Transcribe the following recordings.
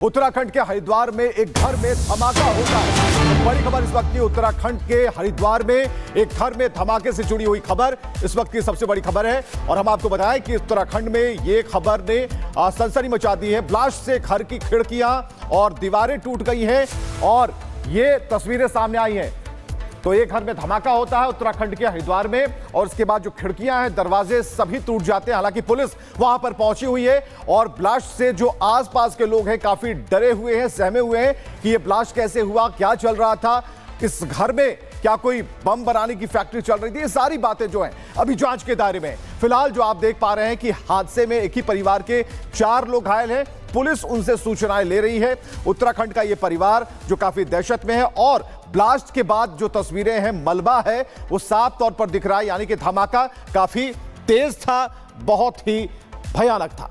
उत्तराखंड के हरिद्वार में एक घर में धमाका होता है। बड़ी खबर इस वक्त की उत्तराखंड के हरिद्वार में एक घर में धमाके से जुड़ी हुई खबर इस वक्त की सबसे बड़ी खबर है और हम आपको बताएं कि उत्तराखंड में ये खबर ने सनसनी मचा दी है। ब्लास्ट से घर की खिड़कियां और दीवारें टूट गई हैं और ये तस्वीरें सामने आई हैं। तो एक घर में धमाका होता है उत्तराखंड के हरिद्वार में और उसके बाद जो खिड़कियां हैं, दरवाजे सभी टूट जाते हैं। हालांकि पुलिस वहां पर पहुंची हुई है और ब्लास्ट से जो आसपास के लोग हैं काफी डरे हुए हैं, सहमे हुए हैं कि ये ब्लास्ट कैसे हुआ, क्या चल रहा था, इस घर में क्या कोई बम बनाने की फैक्ट्री चल रही थी। ये सारी बातें जो हैं अभी जांच के दायरे में। फिलहाल जो आप देख पा रहे हैं कि हादसे में एक ही परिवार के 4 लोग घायल हैं। पुलिस उनसे सूचनाएं ले रही है। उत्तराखंड का ये परिवार जो काफी दहशत में है और ब्लास्ट के बाद जो तस्वीरें हैं, मलबा है वो साफ तौर पर दिख रहा है, यानी कि धमाका काफी तेज था, बहुत ही भयानक था।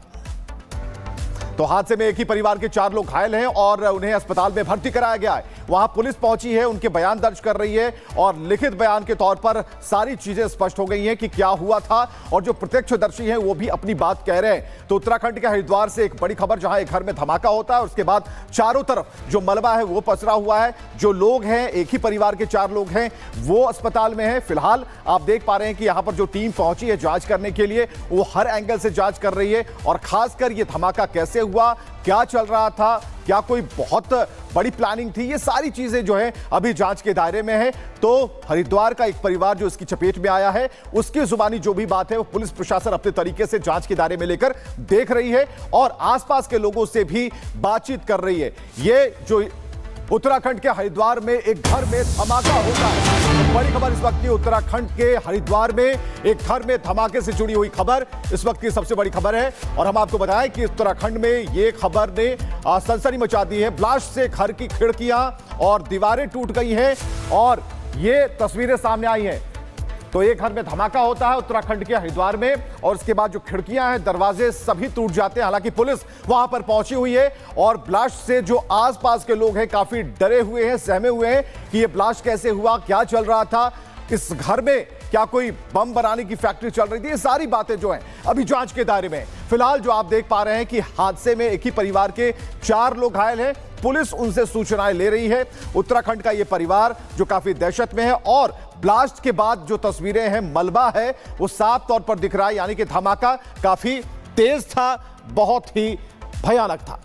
तो हादसे में एक ही परिवार के 4 लोग घायल हैं और उन्हें अस्पताल में भर्ती कराया गया है। वहां पुलिस पहुंची है, उनके बयान दर्ज कर रही है और लिखित बयान के तौर पर सारी चीजें स्पष्ट हो गई हैं कि क्या हुआ था और जो प्रत्यक्षदर्शी हैं वो भी अपनी बात कह रहे हैं। तो उत्तराखंड के हरिद्वार से एक बड़ी खबर, जहां एक घर में धमाका होता है और उसके बाद चारों तरफ जो मलबा है वो पसरा हुआ है। जो लोग हैं, एक ही परिवार के 4 लोग हैं, वो अस्पताल में है। फिलहाल आप देख पा रहे हैं कि यहां पर जो टीम पहुंची है जांच करने के लिए, वो हर एंगल से जांच कर रही है और खासकर ये धमाका कैसे हुआ, क्या चल रहा था, क्या कोई बहुत बड़ी प्लानिंग थी, ये सारी चीजें जो है अभी जांच के दायरे में है। तो हरिद्वार का एक परिवार जो इसकी चपेट में आया है, उसकी जुबानी जो भी बात है वो पुलिस प्रशासन अपने तरीके से जांच के दायरे में लेकर देख रही है और आसपास के लोगों से भी बातचीत कर रही है। ये जो उत्तराखंड के हरिद्वार में एक घर में धमाका होता है। बड़ी खबर इस वक्त की उत्तराखंड के हरिद्वार में एक घर में धमाके से जुड़ी हुई खबर इस वक्त की सबसे बड़ी खबर है और हम आपको बताएं कि उत्तराखंड में ये खबर ने सनसनी मचा दी है। ब्लास्ट से घर की खिड़कियां और दीवारें टूट गई हैं और ये तस्वीरें सामने आई हैं। तो एक घर में धमाका होता है उत्तराखंड के हरिद्वार में और उसके बाद जो खिड़कियां हैं, दरवाजे सभी टूट जाते हैं। हालांकि पुलिस वहां पर पहुंची हुई है और ब्लास्ट से जो आसपास के लोग हैं काफी डरे हुए हैं, सहमे हुए हैं कि ये ब्लास्ट कैसे हुआ, क्या चल रहा था, इस घर में क्या कोई बम बनाने की फैक्ट्री चल रही थी। ये सारी बातें जो हैं अभी जांच के दायरे में। फिलहाल जो आप देख पा रहे हैं कि हादसे में एक ही परिवार के 4 लोग घायल हैं। पुलिस उनसे सूचनाएं ले रही है। उत्तराखंड का ये परिवार जो काफी दहशत में है और ब्लास्ट के बाद जो तस्वीरें हैं, मलबा है वो साफ तौर पर दिख रहा है, यानी कि धमाका काफी तेज था, बहुत ही भयानक था।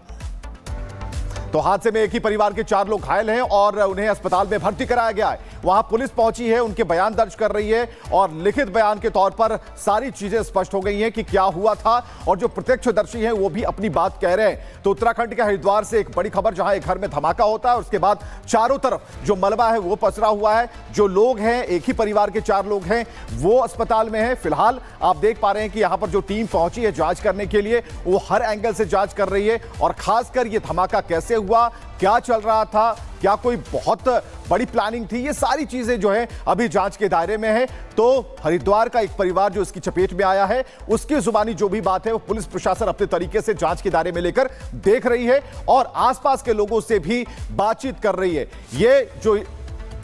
तो हादसे में एक ही परिवार के 4 लोग घायल हैं और उन्हें अस्पताल में भर्ती कराया गया है। वहां पुलिस पहुंची है, उनके बयान दर्ज कर रही है और लिखित बयान के तौर पर सारी चीजें स्पष्ट हो गई हैं कि क्या हुआ था और जो प्रत्यक्षदर्शी हैं वो भी अपनी बात कह रहे हैं। तो उत्तराखंड के हरिद्वार से एक बड़ी खबर, जहां एक घर में धमाका होता है और उसके बाद चारों तरफ जो मलबा है वो पसरा हुआ है। जो लोग हैं, एक ही परिवार के 4 लोग हैं, वो अस्पताल में है। फिलहाल आप देख पा रहे हैं कि यहां पर जो टीम पहुंची है जांच करने के लिए, वो हर एंगल से जांच कर रही है और खासकर ये धमाका कैसे हुआ, क्या चल रहा था, क्या कोई बहुत बड़ी प्लानिंग थी, ये सारी चीजें जो है अभी जांच के दायरे में है। तो हरिद्वार का एक परिवार जो इसकी चपेट में आया है, उसकी जुबानी जो भी बात है वो पुलिस प्रशासन अपने तरीके से जांच के दायरे में लेकर देख रही है और आसपास के लोगों से भी बातचीत कर रही है। ये जो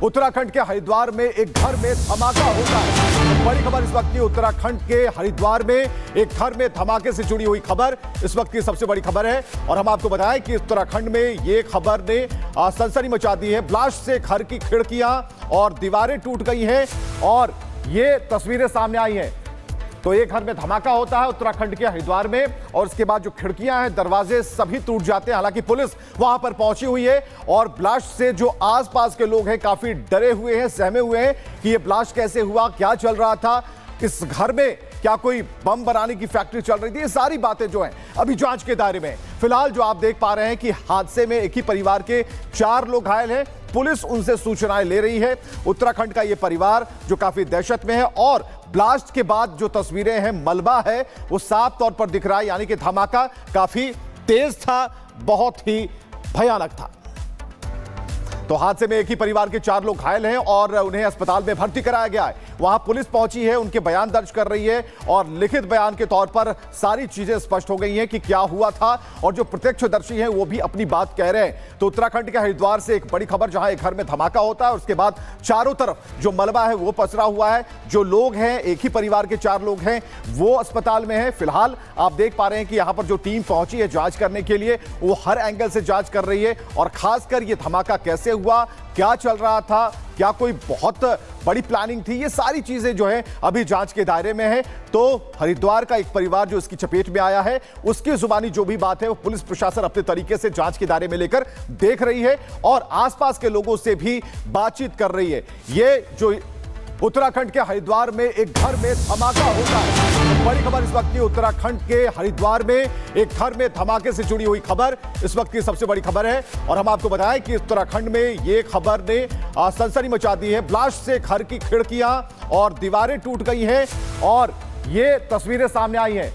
उत्तराखंड के हरिद्वार में एक घर में धमाका होता है। बड़ी खबर इस वक्त की उत्तराखंड के हरिद्वार में एक घर में धमाके से जुड़ी हुई खबर इस वक्त की सबसे बड़ी खबर है और हम आपको बताएं कि उत्तराखंड में ये खबर ने सनसनी मचा दी है। ब्लास्ट से घर की खिड़कियां और दीवारें टूट गई हैं और ये तस्वीरें सामने आई हैं। तो एक घर में धमाका होता है उत्तराखंड के हरिद्वार में और उसके बाद जो खिड़कियां हैं, दरवाजे सभी टूट जाते हैं। हालांकि पुलिस वहां पर पहुंची हुई है और ब्लास्ट से जो आसपास के लोग हैं काफी डरे हुए हैं, सहमे हुए हैं कि ये ब्लास्ट कैसे हुआ, क्या चल रहा था, इस घर में क्या कोई बम बनाने की फैक्ट्री चल रही थी। ये सारी बातें जो हैं अभी जांच के दायरे में। फिलहाल जो आप देख पा रहे हैं कि हादसे में एक ही परिवार के 4 लोग घायल हैं। पुलिस उनसे सूचनाएं ले रही है। उत्तराखंड का ये परिवार जो काफी दहशत में है और ब्लास्ट के बाद जो तस्वीरें हैं, मलबा है वो साफ तौर पर दिख रहा है, यानी कि धमाका काफी तेज था, बहुत ही भयानक था। तो हादसे में एक ही परिवार के 4 लोग घायल हैं और उन्हें अस्पताल में भर्ती कराया गया है। वहां पुलिस पहुंची है, उनके बयान दर्ज कर रही है और लिखित बयान के तौर पर सारी चीजें स्पष्ट हो गई हैं कि क्या हुआ था और जो प्रत्यक्षदर्शी हैं वो भी अपनी बात कह रहे हैं। तो उत्तराखंड के हरिद्वार से एक बड़ी खबर, जहां एक घर में धमाका होता है और उसके बाद चारों तरफ जो मलबा है वो पसरा हुआ है। जो लोग हैं, एक ही परिवार के 4 लोग हैं, वो अस्पताल में हैं। फिलहाल आप देख पा रहे हैं कि यहां पर जो टीम पहुंची है जांच करने के लिए, वो हर एंगल से जांच कर रही है और खासकर ये धमाका कैसे हुआ, क्या चल रहा था, क्या कोई बहुत बड़ी प्लानिंग थी, ये सारी चीजें जो है अभी जांच के दायरे में है। तो हरिद्वार का एक परिवार जो इसकी चपेट में आया है, उसकी जुबानी जो भी बात है वो पुलिस प्रशासन अपने तरीके से जांच के दायरे में लेकर देख रही है और आसपास के लोगों से भी बातचीत कर रही है। ये जो उत्तराखंड के हरिद्वार में एक घर में धमाका होता है, बड़ी खबर इस वक्त की। उत्तराखंड के हरिद्वार में एक घर में धमाके से जुड़ी हुई खबर इस वक्त की सबसे बड़ी खबर है और हम आपको बताएं कि उत्तराखंड में ये खबर ने सनसनी मचा दी है। ब्लास्ट से घर की खिड़कियां और दीवारें टूट गई हैं और ये तस्वीरें सामने आई हैं।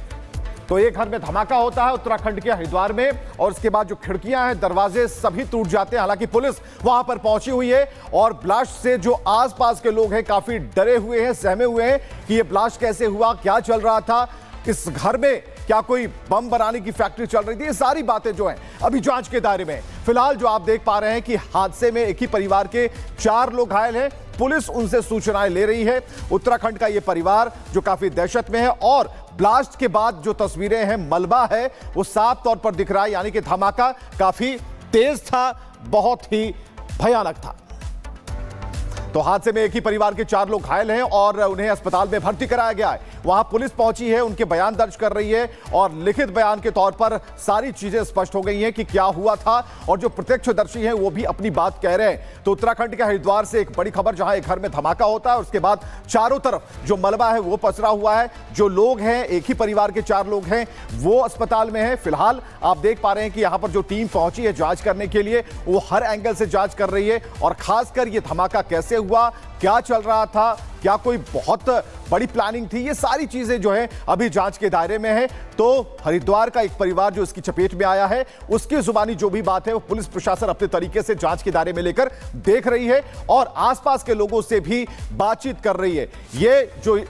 तो एक घर में धमाका होता है उत्तराखंड के हरिद्वार में और उसके बाद जो खिड़कियां हैं, दरवाजे सभी टूट जाते हैं। हालांकि पुलिस वहां पर पहुंची हुई है और ब्लास्ट से जो आसपास के लोग हैं काफी डरे हुए हैं, सहमे हुए हैं कि ये ब्लास्ट कैसे हुआ, क्या चल रहा था, इस घर में क्या कोई बम बनाने की फैक्ट्री चल रही थी। ये सारी बातें जो हैं अभी जांच के दायरे में। फिलहाल जो आप देख पा रहे हैं कि हादसे में एक ही परिवार के 4 लोग घायल हैं। पुलिस उनसे सूचनाएं ले रही है। उत्तराखंड का ये परिवार जो काफी दहशत में है और ब्लास्ट के बाद जो तस्वीरें हैं, मलबा है वो साफ तौर पर दिख रहा है, यानी कि धमाका काफी तेज था, बहुत ही भयानक था। तो हादसे में एक ही परिवार के 4 लोग घायल हैं और उन्हें अस्पताल में भर्ती कराया गया है। वहां पुलिस पहुंची है, उनके बयान दर्ज कर रही है और लिखित बयान के तौर पर सारी चीजें स्पष्ट हो गई हैं कि क्या हुआ था और जो प्रत्यक्षदर्शी हैं वो भी अपनी बात कह रहे हैं। तो उत्तराखंड के हरिद्वार से एक बड़ी खबर, जहां एक घर में धमाका होता है और उसके बाद चारों तरफ जो मलबा है वो पसरा हुआ है। जो लोग हैं, एक ही परिवार के 4 लोग हैं, वो अस्पताल में हैं। फिलहाल आप देख पा रहे हैं कि यहां पर जो टीम पहुंची है जांच करने के लिए, वो हर एंगल से जांच कर रही है और खासकर ये धमाका कैसे हुआ, क्या चल रहा था, क्या कोई बहुत बड़ी प्लानिंग थी, ये सारी चीजें जो है अभी जांच के दायरे में है। तो हरिद्वार का एक परिवार जो इसकी चपेट में आया है, उसकी जुबानी जो भी बात है वो पुलिस प्रशासन अपने तरीके से जांच के दायरे में लेकर देख रही है और आसपास के लोगों से भी बातचीत कर रही है। ये जो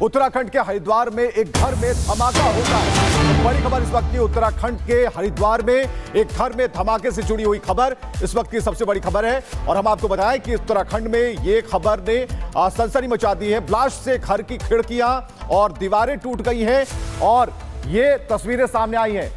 उत्तराखंड के हरिद्वार में एक घर में धमाका होता है, बड़ी खबर इस वक्त की। उत्तराखंड के हरिद्वार में एक घर में धमाके से जुड़ी हुई खबर इस वक्त की सबसे बड़ी खबर है और हम आपको बताएं कि उत्तराखंड में ये खबर ने सनसनी मचा दी है। ब्लास्ट से घर की खिड़कियां और दीवारें टूट गई हैं और ये तस्वीरें सामने आई हैं।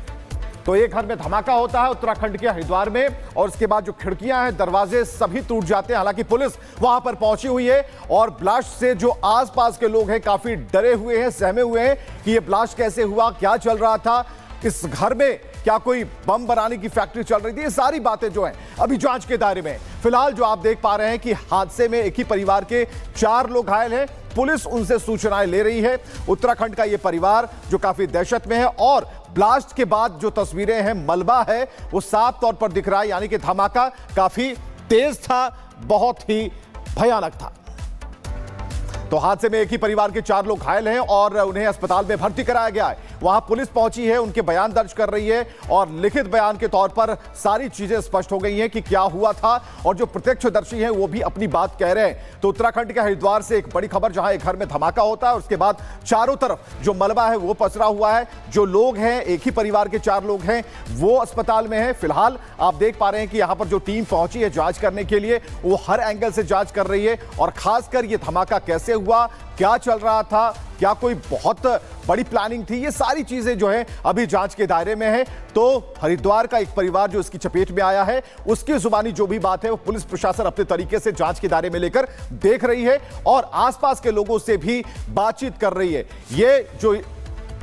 तो एक घर में धमाका होता है उत्तराखंड के हरिद्वार में और उसके बाद जो खिड़कियां हैं, दरवाजे सभी टूट जाते हैं। हालांकि पुलिस वहां पर पहुंची हुई है और ब्लास्ट से जो आसपास के लोग हैं काफी डरे हुए हैं, सहमे हुए हैं कि ये ब्लास्ट कैसे हुआ, क्या चल रहा था, इस घर में क्या कोई बम बनाने की फैक्ट्री चल रही थी। ये सारी बातें जो हैं अभी जांच के दायरे में। फिलहाल जो आप देख पा रहे हैं कि हादसे में एक ही परिवार के 4 लोग घायल हैं। पुलिस उनसे सूचनाएं ले रही है। उत्तराखंड का ये परिवार जो काफी दहशत में है और ब्लास्ट के बाद जो तस्वीरें हैं, मलबा है वो साफ तौर पर दिख रहा है, यानी कि धमाका काफी तेज था, बहुत ही भयानक था। तो हादसे में एक ही परिवार के 4 लोग घायल हैं और उन्हें अस्पताल में भर्ती कराया गया है। वहां पुलिस पहुंची है, उनके बयान दर्ज कर रही है और लिखित बयान के तौर पर सारी चीजें स्पष्ट हो गई हैं कि क्या हुआ था और जो प्रत्यक्षदर्शी हैं वो भी अपनी बात कह रहे हैं। तो उत्तराखंड के हरिद्वार से एक बड़ी खबर, जहां एक घर में धमाका होता है और उसके बाद चारों तरफ जो मलबा है वो पसरा हुआ है। जो लोग हैं, एक ही परिवार के 4 लोग हैं, वो अस्पताल में हैं। फिलहाल आप देख पा रहे हैं कि यहां पर जो टीम पहुंची है जांच करने के लिए, वो हर एंगल से जांच कर रही है और खासकर ये धमाका कैसे हुआ, क्या चल रहा था, क्या कोई बहुत बड़ी प्लानिंग थी, ये सारी चीजें जो है अभी जांच के दायरे में है। तो हरिद्वार का एक परिवार जो इसकी चपेट में आया है, उसकी जुबानी जो भी बात है वो पुलिस प्रशासन अपने तरीके से जांच के दायरे में लेकर देख रही है और आसपास के लोगों से भी बातचीत कर रही है। ये जो